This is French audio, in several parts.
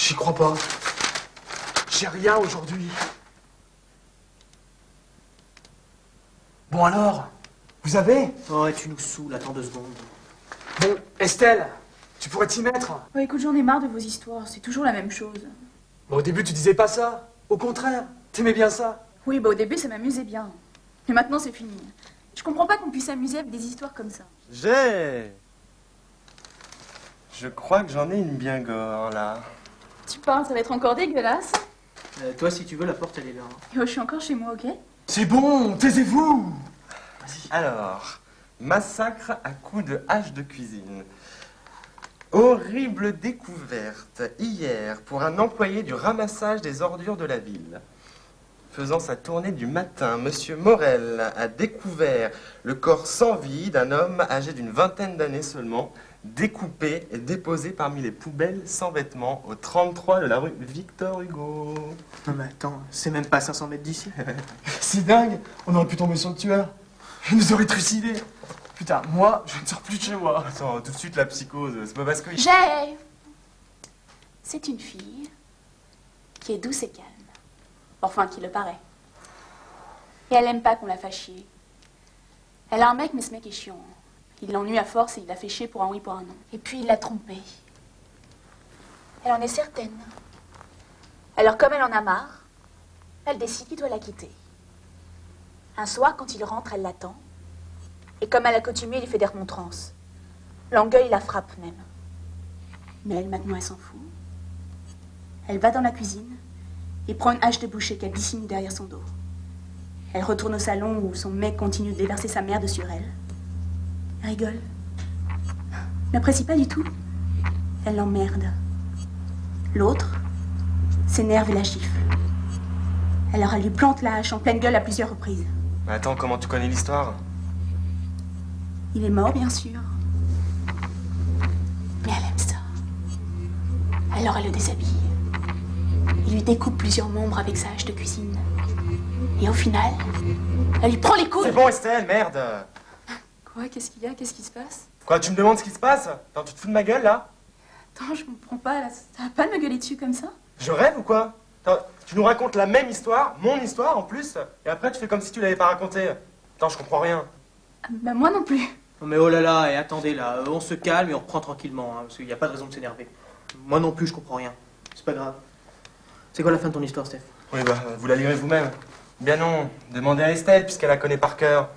J'y crois pas. J'ai rien aujourd'hui. Bon alors, vous avez? Oh, et tu nous saoules, attends 2 secondes. Bon, Estelle, tu pourrais t'y mettre? Oh, écoute, j'en ai marre de vos histoires, c'est toujours la même chose. Bon, au début, tu disais pas ça. Au contraire, t'aimais bien ça. Oui, bah au début, ça m'amusait bien. Mais maintenant, c'est fini. Je comprends pas qu'on puisse s'amuser avec des histoires comme ça. Je crois que j'en ai une bien gore, là. Tu parles, ça va être encore dégueulasse. Toi, si tu veux, la porte, elle est là. Et oh, je suis encore chez moi, ok? C'est bon, taisez-vous. Alors, massacre à coups de hache de cuisine. Horrible découverte hier pour un employé du ramassage des ordures de la ville. Faisant sa tournée du matin, Monsieur Morel a découvert le corps sans vie d'un homme âgé d'une vingtaine d'années seulement, découpé et déposé parmi les poubelles sans vêtements au 33 de la rue Victor Hugo. Non mais attends, c'est même pas 500 mètres d'ici. C'est dingue, on aurait pu tomber sur le tueur. Il nous aurait trucidés. Putain, moi, je ne sors plus de chez moi. Attends, tout de suite la psychose, c'est pas parce que... J'ai. C'est une fille qui est douce et calme. Enfin, qui le paraît. Et elle aime pas qu'on la fasse chier. Elle a un mec, mais ce mec est chiant. Il l'ennuie à force et il la fait chier pour un oui, pour un non. Et puis il l'a trompée. Elle en est certaine. Alors comme elle en a marre, elle décide qu'il doit la quitter. Un soir, quand il rentre, elle l'attend. Et comme à l'accoutumée, il lui fait des remontrances. L'engueule, il la frappe même. Mais elle, maintenant, elle s'en fout. Elle va dans la cuisine et prend une hache de boucher qu'elle dissimule derrière son dos. Elle retourne au salon où son mec continue de déverser sa merde sur elle. Elle rigole. N'apprécie pas du tout. Elle l'emmerde. L'autre s'énerve et la gifle. Alors elle lui plante la hache en pleine gueule à plusieurs reprises. Mais attends, comment tu connais l'histoire? Il est mort, bien sûr. Mais elle aime ça. Alors elle le déshabille. Il lui découpe plusieurs membres avec sa hache de cuisine. Et au final, elle lui prend les couilles. C'est bon, Estelle, merde! Quoi? Qu'est-ce qu'il y a? Qu'est-ce qui se passe? Quoi, tu me demandes ce qui se passe? Attends, tu te fous de ma gueule, là? Attends, je comprends pas, là. Ça va pas de me gueuler dessus comme ça? Je rêve ou quoi? Attends, tu nous racontes la même histoire, mon histoire en plus, et après tu fais comme si tu l'avais pas racontée. Attends, je comprends rien. Ah, bah moi non plus. Non mais oh là là, et attendez là, on se calme et on reprend tranquillement, hein, parce qu'il n'y a pas de raison de s'énerver. Moi non plus, je comprends rien. C'est pas grave. C'est quoi la fin de ton histoire, Steph? Oui, bah, vous la lirez vous-même. Bien non, demandez à Estelle, puisqu'elle la connaît par cœur.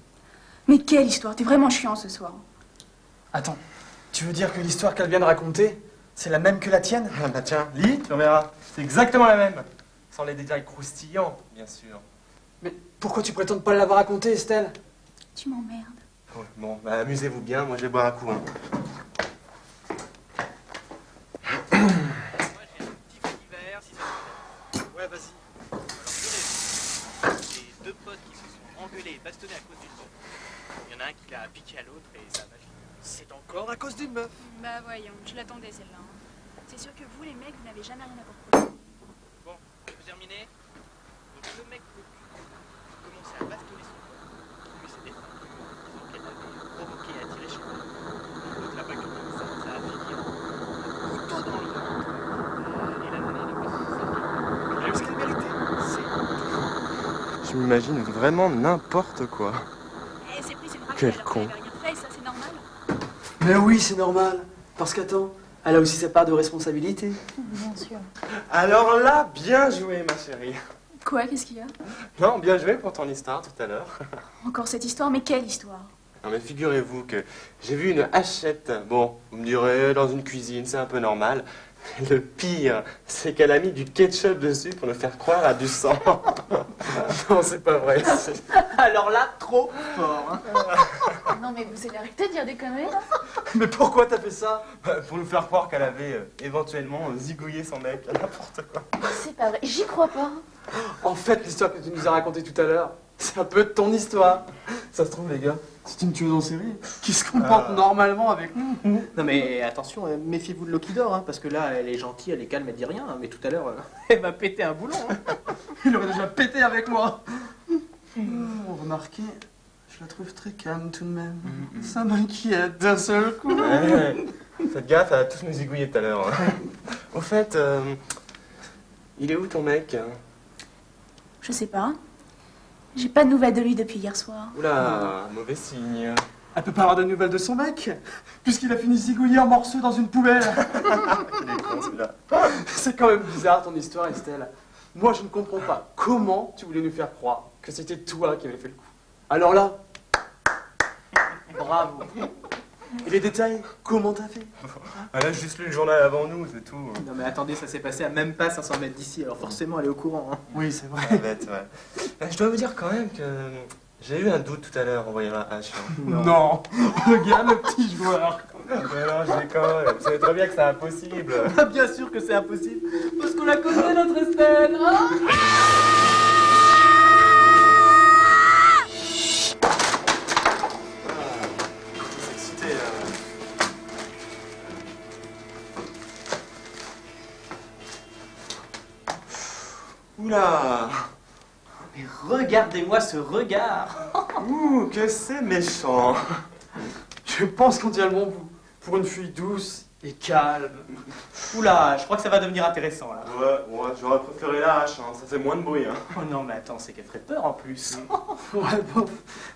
Mais quelle histoire? T'es vraiment chiant ce soir. Attends, tu veux dire que l'histoire qu'elle vient de raconter, c'est la même que la tienne? Ah bah tiens, lis, tu verras. C'est exactement la même. Sans les détails croustillants, bien sûr. Mais pourquoi tu prétends pas l'avoir racontée, Estelle? Tu m'emmerdes. Ouais, bon, bah amusez-vous bien, moi je vais boire un coup. Hein. Ouais, vas-y. Les 2 potes qui se sont engueulés et bastonnés à cause d'une meuf. Il y en a un qui l'a piqué à l'autre et ça va. C'est encore à cause d'une meuf. Bah voyons, je l'attendais celle-là. C'est sûr que vous les mecs, vous n'avez jamais rien à voir. Bon, vous terminez. Donc le mec commençait à bastonner son pote. Lui s'est défendu, disant qu'elle l'avait provoqué à tirer chez lui. L'autre l'a pas cru, ça a fini en couteau dans le dos. Et la nana n'a pas su ça. Elle a eu ce qu'elle méritait. C'est Je m'imagine vraiment n'importe quoi. Eh, c'est pris, c'est une raclée Quel alors con. qu'elle avait rien fait, ça c'est normal. Mais oui, c'est normal. Parce qu'attends, elle a aussi sa part de responsabilité. Bien sûr. Alors là, bien joué, ma chérie. Quoi? Qu'est-ce qu'il y a? Non, bien joué pour ton histoire tout à l'heure. Encore cette histoire, mais quelle histoire? Non mais figurez-vous que j'ai vu une hachette. Bon, vous me direz, dans une cuisine, c'est un peu normal. Le pire, c'est qu'elle a mis du ketchup dessus pour nous faire croire à du sang. Non, c'est pas vrai. Alors là, trop fort, hein. Non mais vous allez arrêter de dire des conneries là? Mais pourquoi t'as fait ça? Pour nous faire croire qu'elle avait éventuellement zigouillé son mec, n'importe quoi. C'est pas vrai, j'y crois pas. En fait, l'histoire que tu nous as racontée tout à l'heure, c'est un peu de ton histoire. Ça se trouve, les gars, c'est une tueuse en série qui se comporte normalement avec nous. Non mais attention, méfiez-vous de l'eau qui dort, hein, parce que là, elle est gentille, elle est calme, elle dit rien, hein, mais tout à l'heure, elle m'a pété un boulon. Hein. Il aurait déjà pété avec moi. Remarquez, je la trouve très calme tout de même. Ça m'inquiète d'un seul coup. Ouais, faites gaffe, elle va tous nous zigouiller tout à l'heure. Hein. Au fait, il est où ton mec? Je sais pas. J'ai pas de nouvelles de lui depuis hier soir. Oula, mauvais signe. Elle peut pas avoir de nouvelles de son mec, puisqu'il a fini zigouillé en morceaux dans une poubelle. Il est con celui-là. C'est quand même bizarre ton histoire, Estelle. Moi, je ne comprends pas comment tu voulais nous faire croire que c'était toi qui avais fait le coup. Alors là, bravo. Et les détails, comment t'as fait? Elle a juste lu le journal avant nous, c'est tout. Non mais attendez, ça s'est passé à même pas 500 mètres d'ici, alors forcément elle est au courant. Hein. Oui, c'est vrai. Ah, bête, ouais. Je dois vous dire quand même que j'ai eu un doute tout à l'heure en voyant la hache. Hein. Non, regarde le petit joueur. Mais non, je déconne. Vous savez très bien que c'est impossible. Bien sûr que c'est impossible, parce qu'on la connaît notre Estelle. Hein. Oula! Mais regardez-moi ce regard. Ouh, que c'est méchant! Je pense qu'on tient le bon bout. Pour une fille douce et calme. Oula, je crois que ça va devenir intéressant là. Ouais, j'aurais préféré la hache, hein. Ça fait moins de bruit. Hein. Oh non mais attends, c'est qu'elle ferait peur en plus. Ouais, bon.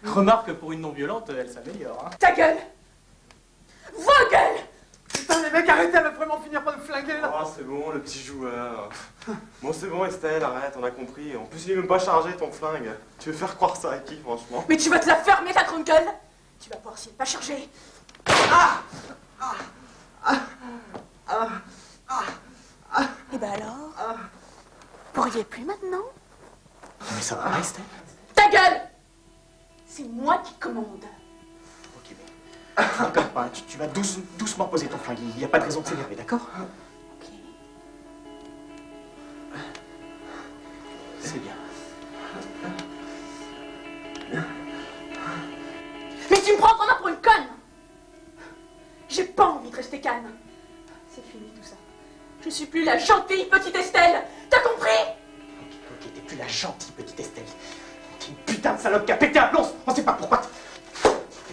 Remarque que pour une non-violente, elle s'améliore. Hein. Ta gueule! Vos gueules! Putain, les mecs, arrêtez, elle va vraiment finir par me flinguer là. Oh, c'est bon, le petit joueur. Bon, c'est bon, Estelle, arrête, on a compris. En plus, il est même pas chargé ton flingue. Tu veux faire croire ça à qui, franchement? Mais tu vas te la fermer, ta grande gueule! Tu vas voir s'il n'est pas chargé. Et ben alors? Vous riez plus maintenant? Mais ça va, Estelle? Ta gueule! C'est moi qui commande. Ok, mais t'en pas, tu vas doucement poser ton flingue, il n'y a pas de raison de s'énerver, d'accord? Ok. C'est bien. Mais tu me prends encore pour une conne! J'ai pas envie de rester calme. C'est fini tout ça. Je suis plus la gentille petite Estelle. T'as compris? Ok, t'es plus la gentille petite Estelle. T'es une putain de salope qui a pété un plomb, on sait pas pourquoi. T'es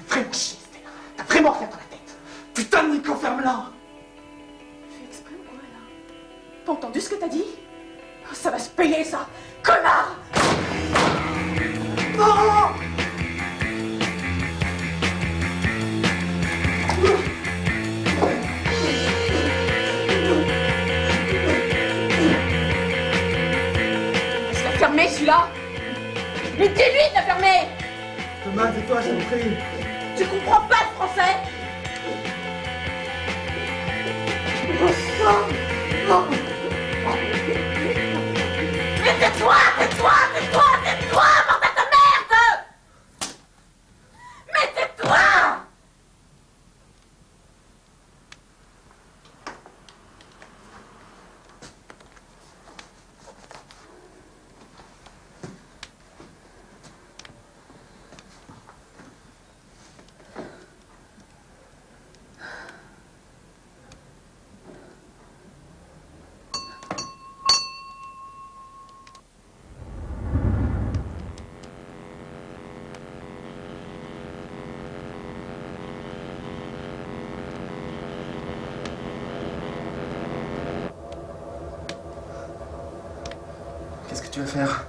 vraiment chier, Estelle. T'as vraiment rien dans la tête. Putain de Nico, ferme-la. Fais exprès ou quoi là? T'as entendu ce que t'as dit? Ça va se payer ça, connard! Non! Laisse-la fermer celui-là! Mais dis-lui de la fermer! Thomas, tais-toi, je t'en prie. Tu comprends pas le français? Mais tais-toi, tais-toi, tais-toi, tais-toi, bordel de merde! Mais tais-toi! Qu'est-ce que tu vas faire?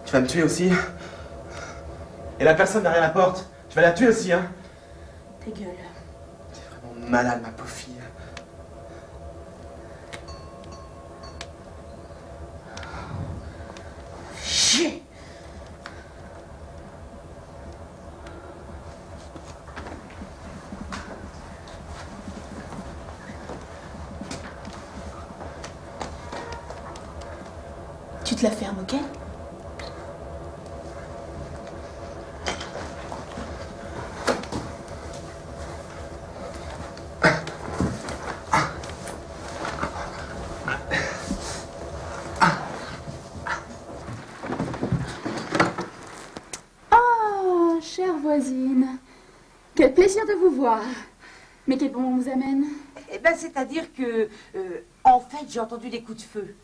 Tu vas me tuer aussi? Et la personne derrière la porte, tu vas la tuer aussi, hein? Ta gueule. T'es vraiment malade, ma pauvre fille. Chier! Tu te la fermes, ok? Oh, chère voisine, quel plaisir de vous voir. Mais quel bon on vous amène? Eh ben, c'est-à-dire que, en fait, j'ai entendu des coups de feu.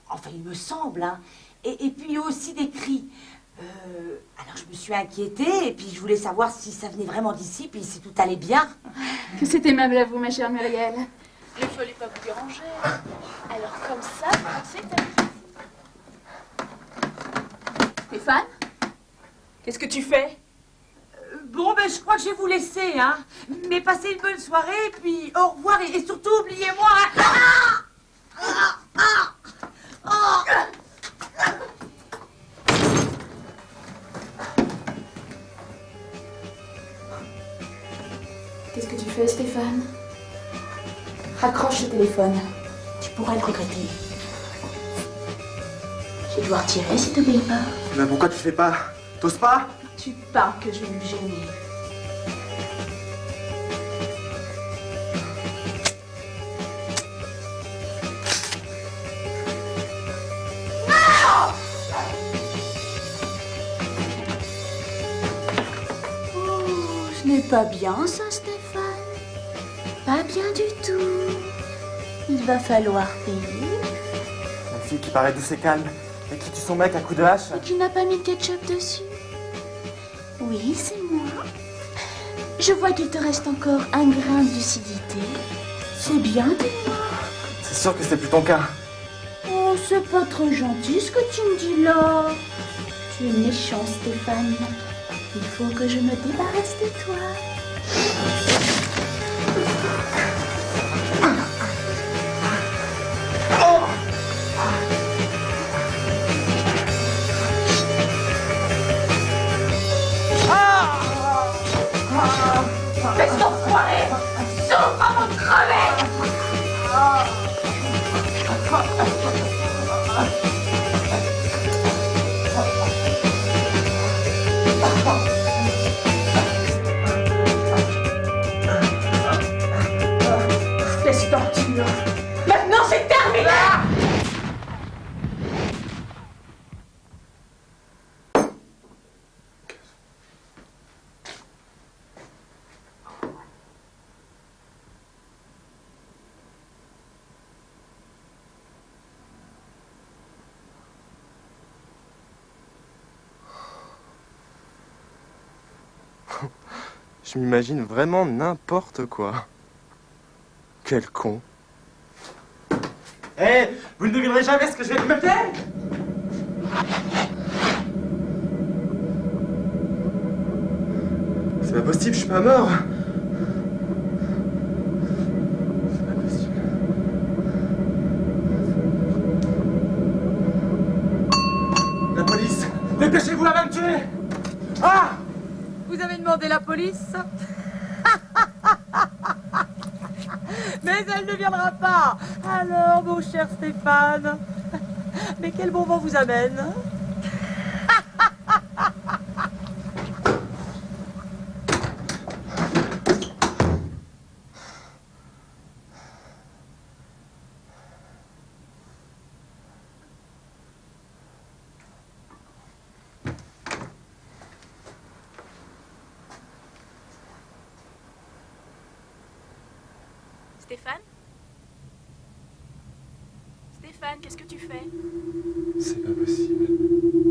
Enfin, il me semble, hein. Et puis aussi des cris. Alors, je me suis inquiétée, et puis je voulais savoir si ça venait vraiment d'ici, puis si tout allait bien. Que c'est aimable à vous, ma chère Muriel. Il ne fallait pas vous déranger. Alors comme ça, on s'est acquis. Stéphane, qu'est-ce que tu fais? Bon, ben, je crois que je vais vous laisser, hein. Mais passez une bonne soirée, puis au revoir, et surtout, oubliez-moi, hein. Qu'est-ce que tu fais, Stéphane? Raccroche le téléphone. Tu pourrais le regretter. Je dois retirer si t'obéis pas. Mais pourquoi tu fais pas? T'oses pas? Tu parles que je vais me gêner. Oh, ce n'est pas bien ça, Stéphane. Pas bien du tout. Il va falloir payer. Une fille qui paraît douce et calme, et qui tue son mec à coups de hache. Et qui n'a pas mis de ketchup dessus. Oui, c'est moi. Je vois qu'il te reste encore un grain de lucidité. C'est bien, dis-moi. C'est sûr que c'est plus ton cas. Oh, c'est pas très gentil ce que tu me dis là. Tu es méchant, Stéphane. Il faut que je me débarrasse de toi. Fais ton foiré. Souffre avant de crever. Laisse torture. Maintenant, c'est terminé. Je m'imagine vraiment n'importe quoi. Quel con. Hé, vous ne devinerez jamais ce que je vais te mettre. C'est pas possible, je suis pas mort. C'est pas possible. La police, dépêchez-vous, elle va me tuer. Ah! Vous avez demandé la police? Mais elle ne viendra pas. Alors, mon cher Stéphane, mais quel bon vent vous amène? Stéphane? Stéphane, qu'est-ce que tu fais? C'est pas possible.